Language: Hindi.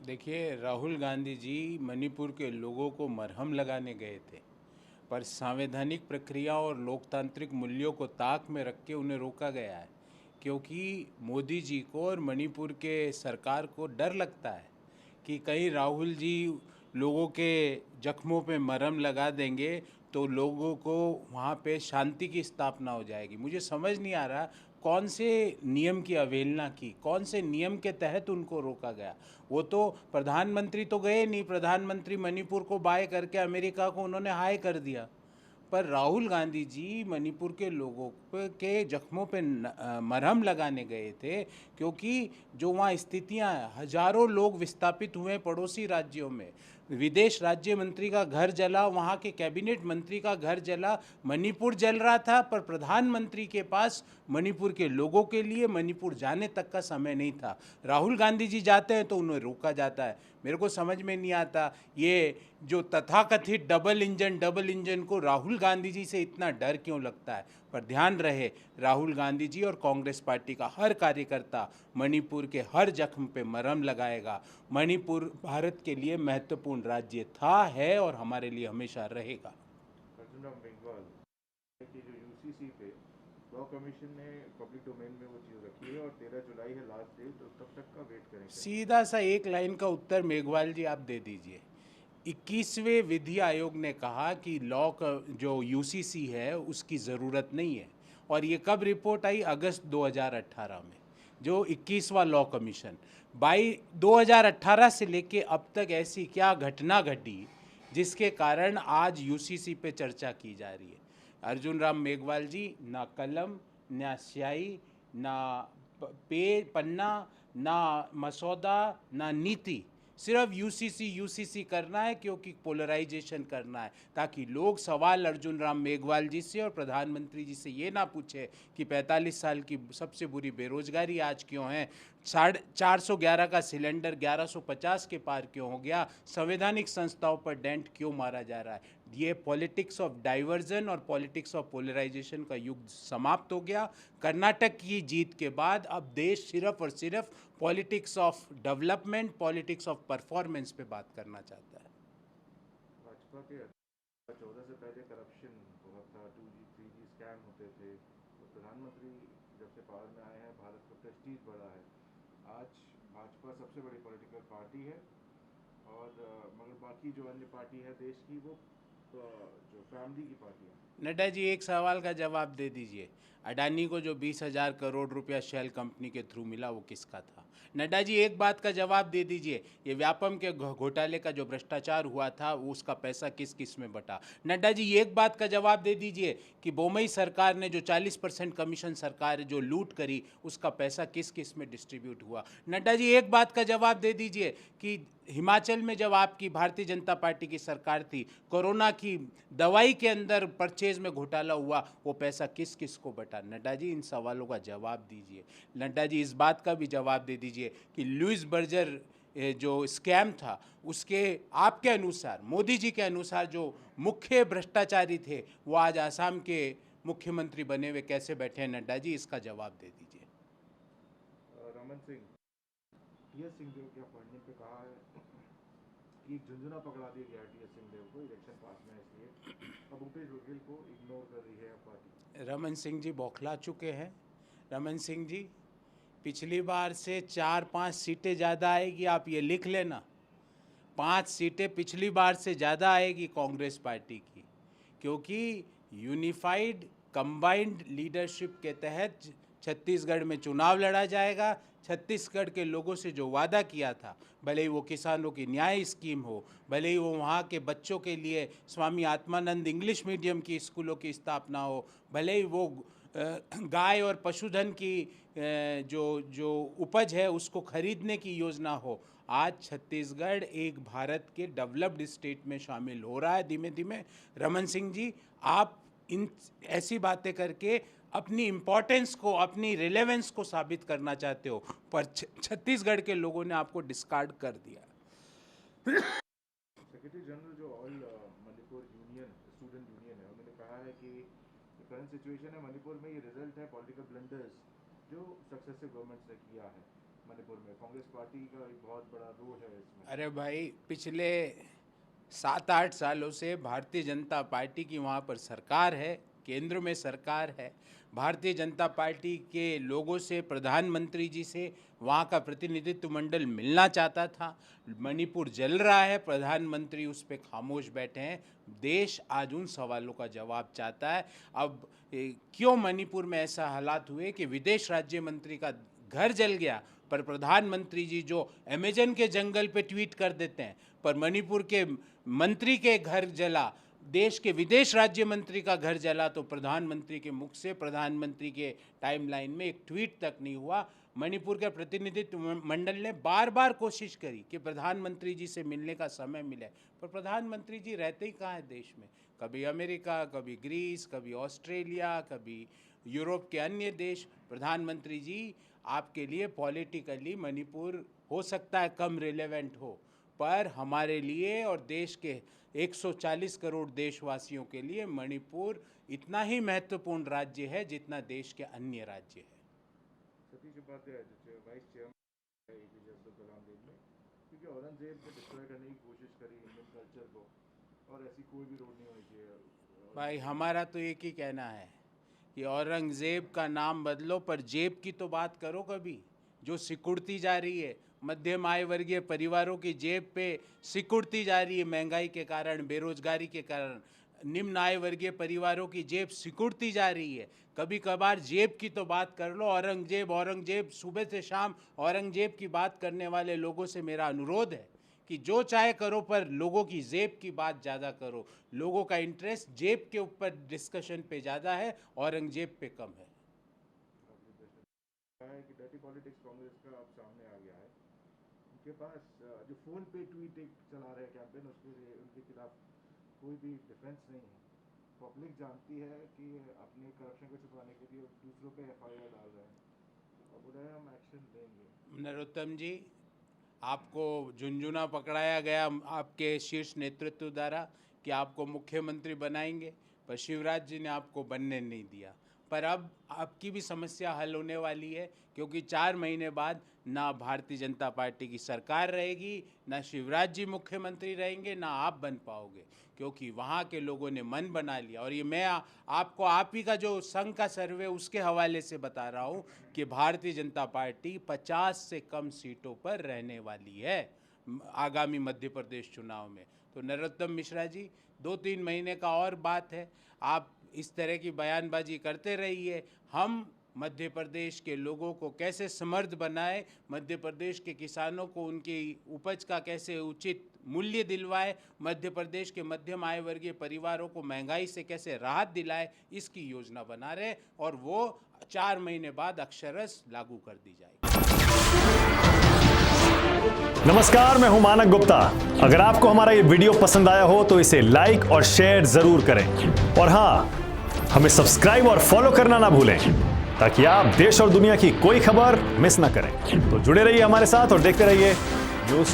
देखिए, राहुल गांधी जी मणिपुर के लोगों को मरहम लगाने गए थे, पर संवैधानिक प्रक्रिया और लोकतांत्रिक मूल्यों को ताक में रख के उन्हें रोका गया है, क्योंकि मोदी जी को और मणिपुर के सरकार को डर लगता है कि कहीं राहुल जी लोगों के जख्मों पे मरहम लगा देंगे तो लोगों को वहाँ पे शांति की स्थापना हो जाएगी। मुझे समझ नहीं आ रहा कौन से नियम की अवहेलना की, कौन से नियम के तहत उनको रोका गया। वो तो प्रधानमंत्री तो गए नहीं, प्रधानमंत्री मणिपुर को बाय करके अमेरिका को उन्होंने हाय कर दिया। पर राहुल गांधी जी मणिपुर के लोगों के जख्मों पे मरहम लगाने गए थे, क्योंकि जो वहाँ स्थितियाँ हैं, हजारों लोग विस्थापित हुए पड़ोसी राज्यों में, विदेश राज्य मंत्री का घर जला, वहाँ के कैबिनेट मंत्री का घर जला, मणिपुर जल रहा था, पर प्रधानमंत्री के पास मणिपुर के लोगों के लिए मणिपुर जाने तक का समय नहीं था। राहुल गांधी जी जाते हैं तो उन्हें रोका जाता है। मेरे को समझ में नहीं आता ये जो तथाकथित डबल इंजन को राहुल गांधी जी से इतना डर क्यों लगता है। पर ध्यान रहे, राहुल गांधी जी और कांग्रेस पार्टी का हर कार्यकर्ता मणिपुर के हर जख्म पे मरहम लगाएगा। मणिपुर भारत के लिए महत्वपूर्ण राज्य था, है और हमारे लिए हमेशा रहेगा। अर्जुन राम मेघवाल कि जो यूसीसी पे लॉ कमीशन ने पब्लिक डोमेन में वो चीज़ रखी है और 13 जुलाई है लास्ट डेट, तो तब तक का वेट करें क्या? सीधा सा एक लाइन का उत्तर मेघवाल जी आप दे दीजिए। 21वें विधि आयोग ने कहा कि लॉ का जो यूसीसी है उसकी ज़रूरत नहीं है, और ये कब रिपोर्ट आई? अगस्त 2018 में। जो 21वां लॉ कमीशन, बाई 2018 से लेके अब तक ऐसी क्या घटना घटी जिसके कारण आज यूसीसी पे चर्चा की जा रही है? अर्जुन राम मेघवाल जी, ना कलम, ना स्याही, ना पन्ना, ना मसौदा, ना नीति, सिर्फ यूसीसी यूसीसी करना है, क्योंकि पोलराइजेशन करना है, ताकि लोग सवाल अर्जुन राम मेघवाल जी से और प्रधानमंत्री जी से ये ना पूछे कि 45 साल की सबसे बुरी बेरोजगारी आज क्यों है, 411 का सिलेंडर 1150 के पार क्यों हो गया, संवैधानिक संस्थाओं पर डेंट क्यों मारा जा रहा है। ये पॉलिटिक्स ऑफ डाइवर्जन और पॉलिटिक्स ऑफ पोलराइजेशन का युग समाप्त हो गया। कर्नाटक की जीत के बाद अब देश सिर्फ और सिर्फ politics of development, politics of performance पे बात करना चाहता है। भाजपा के 14 से पहले करप्शन बहुत था, 2G 3G स्कैम होते थे, तो प्रधानमंत्री जब से पावर में आए हैं भारत का प्रेस्टीज बढ़ा है। आज भाजपा सबसे बड़ी पॉलिटिकल पार्टी है और मगर बाकी जो अन्य पार्टी है देश की वो जो फैमिली की पार्टी है। नड्डा जी, एक सवाल का जवाब दे दीजिए। अडानी को जो 20,000 करोड़ रुपया शेल कंपनी के थ्रू मिला वो किसका था? नड्डा जी, एक बात का जवाब दे दीजिए, ये व्यापम के घोटाले का जो भ्रष्टाचार हुआ था वो उसका पैसा किस किस में बटा? नड्डा जी, एक बात का जवाब दे दीजिए कि बोमई सरकार ने जो 40% कमीशन सरकार जो लूट करी उसका पैसा किस किस में डिस्ट्रीब्यूट हुआ? नड्डा जी, एक बात का जवाब दे दीजिए कि हिमाचल में जब आपकी भारतीय जनता पार्टी की सरकार थी, कोरोना की दवाई के अंदर परचेज में घोटाला हुआ, वो पैसा किस किस को बटा? नड्डा जी, इन सवालों का जवाब दीजिए। नड्डा जी, इस बात का भी जवाब दे दीजिए कि लुइस बर्जर जो स्कैम था उसके आपके अनुसार, मोदी जी के अनुसार, जो मुख्य भ्रष्टाचारी थे वो आज आसाम के मुख्यमंत्री बने हुए कैसे बैठे हैं? नड्डा जी, इसका जवाब दे दीजिए। रमन सिंह, टीएस सिंहदेव क्या पढ़ने पे कहा है कि एक झुंझुना पकड़ा दिया गया टीएस सिंहदेव को, इलेक्शन पास में है इसलिए अब भूपेश बघेल को इग्नोर कर रही है पार्टी। रमन सिंह जी बौखला चुके हैं। रमन सिंह जी, पिछली बार से 4-5 सीटें ज़्यादा आएगी, आप ये लिख लेना। 5 सीटें पिछली बार से ज़्यादा आएगी कांग्रेस पार्टी की, क्योंकि यूनिफाइड कंबाइंड लीडरशिप के तहत छत्तीसगढ़ में चुनाव लड़ा जाएगा। छत्तीसगढ़ के लोगों से जो वादा किया था, भले ही वो किसानों की न्याय स्कीम हो, भले ही वो वहाँ के बच्चों के लिए स्वामी आत्मानंद इंग्लिश मीडियम की स्कूलों की स्थापना हो, भले ही वो गाय और पशुधन की जो जो उपज है उसको खरीदने की योजना हो, आज छत्तीसगढ़ एक भारत के डेवलप्ड स्टेट में शामिल हो रहा है धीमे धीमे। रमन सिंह जी, आप इन ऐसी बातें करके अपनी इम्पोर्टेंस को, अपनी रिलेवेंस को साबित करना चाहते हो, पर छत्तीसगढ़ के लोगों ने आपको डिस्कार्ड कर दिया। सेक्रेटरी जनरल जो all Manipur union student union है उन्होंने कहा है कि करंट सिचुएशन है मणिपुर में, ये रिजल्ट है पॉलिटिकल ब्लंडर्स जो सक्सेसिव गवर्नमेंट्स ने किया है। मणिपुर में? कांग्रेस पार्टी का एक बहुत बड़ा रोल है इसमें। अरे भाई, पिछले 7-8 सालों से भारतीय जनता पार्टी की वहाँ पर सरकार है, केंद्र में सरकार है। भारतीय जनता पार्टी के लोगों से, प्रधानमंत्री जी से वहाँ का प्रतिनिधित्व मंडल मिलना चाहता था। मणिपुर जल रहा है, प्रधानमंत्री उस पर खामोश बैठे हैं। देश आज उन सवालों का जवाब चाहता है। अब क्यों मणिपुर में ऐसा हालात हुए कि विदेश राज्य मंत्री का घर जल गया, पर प्रधानमंत्री जी जो अमेजन के जंगल पे ट्वीट कर देते हैं, पर मणिपुर के मंत्री के घर जला, देश के विदेश राज्य मंत्री का घर जला, तो प्रधानमंत्री के मुख से, प्रधानमंत्री के टाइमलाइन में एक ट्वीट तक नहीं हुआ। मणिपुर के प्रतिनिधित्व मंडल ने बार बार कोशिश करी कि प्रधानमंत्री जी से मिलने का समय मिले, पर प्रधानमंत्री जी रहते ही कहाँ हैं देश में। कभी अमेरिका, कभी ग्रीस, कभी ऑस्ट्रेलिया, कभी यूरोप के अन्य देश। प्रधानमंत्री जी, आपके लिए पॉलिटिकली मणिपुर हो सकता है कम रिलेवेंट हो, पर हमारे लिए और देश के 140 करोड़ देशवासियों के लिए मणिपुर इतना ही महत्वपूर्ण राज्य है जितना देश के अन्य राज्य है। सतीश उपाध्याय जो वाइस चेयरमैन है एपीजे अब्दुल कलाम देव ने, क्योंकि औरंगजेब ने डिस्ट्रॉय करने की कोशिश करी इंडियन कल्चर को, और ऐसी कोई भी रोड नहीं होनी चाहिए। भाई, हमारा तो एक ही कहना है कि औरंगजेब का नाम बदलो, पर जेब की तो बात करो कभी, जो सिकुड़ती जा रही है। मध्यम आय वर्गीय परिवारों की जेब पे सिकुड़ती जा रही है महंगाई के कारण, बेरोजगारी के कारण। निम्न आय वर्गीय परिवारों की जेब सिकुड़ती जा रही है। कभी कभार जेब की तो बात कर लो। औरंगजेब औरंगजेब सुबह से शाम औरंगजेब की बात करने वाले लोगों से मेरा अनुरोध है कि जो चाहे करो, पर लोगों की जेब की बात ज़्यादा करो। लोगों का इंटरेस्ट जेब के ऊपर डिस्कशन पे ज़्यादा है, औरंगजेब पे कम है। कि डर्टी पॉलिटिक्स कांग्रेस का अब सामने आ गया है। उनके पास जो फोन पे ट्वीट चला रहे कैंपेन, उसके लिए उनके खिलाफ कोई भी डिफेंस नहीं है। पब्लिक जानती है कि अपने करप्शन को छुपाने के लिए दूसरों पे एफआईआर डाल रहे हैं, और बोल रहे हैं हम एक्शन लेंगे। नरोत्तम जी, आपको झुंझुना पकड़ाया गया आपके शीर्ष नेतृत्व द्वारा कि आपको मुख्यमंत्री बनाएंगे, पर शिवराज जी ने आपको बनने नहीं दिया। पर अब आपकी भी समस्या हल होने वाली है, क्योंकि 4 महीने बाद ना भारतीय जनता पार्टी की सरकार रहेगी, ना शिवराज जी मुख्यमंत्री रहेंगे, ना आप बन पाओगे, क्योंकि वहाँ के लोगों ने मन बना लिया। और ये मैं आपको आप ही का जो संघ का सर्वे उसके हवाले से बता रहा हूँ कि भारतीय जनता पार्टी 50 से कम सीटों पर रहने वाली है आगामी मध्य प्रदेश चुनाव में। तो नरोत्तम मिश्रा जी, 2-3 महीने का और बात है, आप इस तरह की बयानबाजी करते रहिए। हम मध्य प्रदेश के लोगों को कैसे समृद्ध बनाए, मध्य प्रदेश के किसानों को उनकी उपज का कैसे उचित मूल्य दिलवाए, मध्य प्रदेश के मध्यम आय वर्गीय परिवारों को महंगाई से कैसे राहत दिलाए, इसकी योजना बना रहे, और वो 4 महीने बाद अक्षरश लागू कर दी जाएगी। नमस्कार, मैं हूं मानक गुप्ता। अगर आपको हमारा ये वीडियो पसंद आया हो तो इसे लाइक और शेयर जरूर करें, और हां, हमें सब्सक्राइब और फॉलो करना ना भूलें, ताकि आप देश और दुनिया की कोई खबर मिस ना करें। तो जुड़े रहिए हमारे साथ और देखते रहिए न्यूज़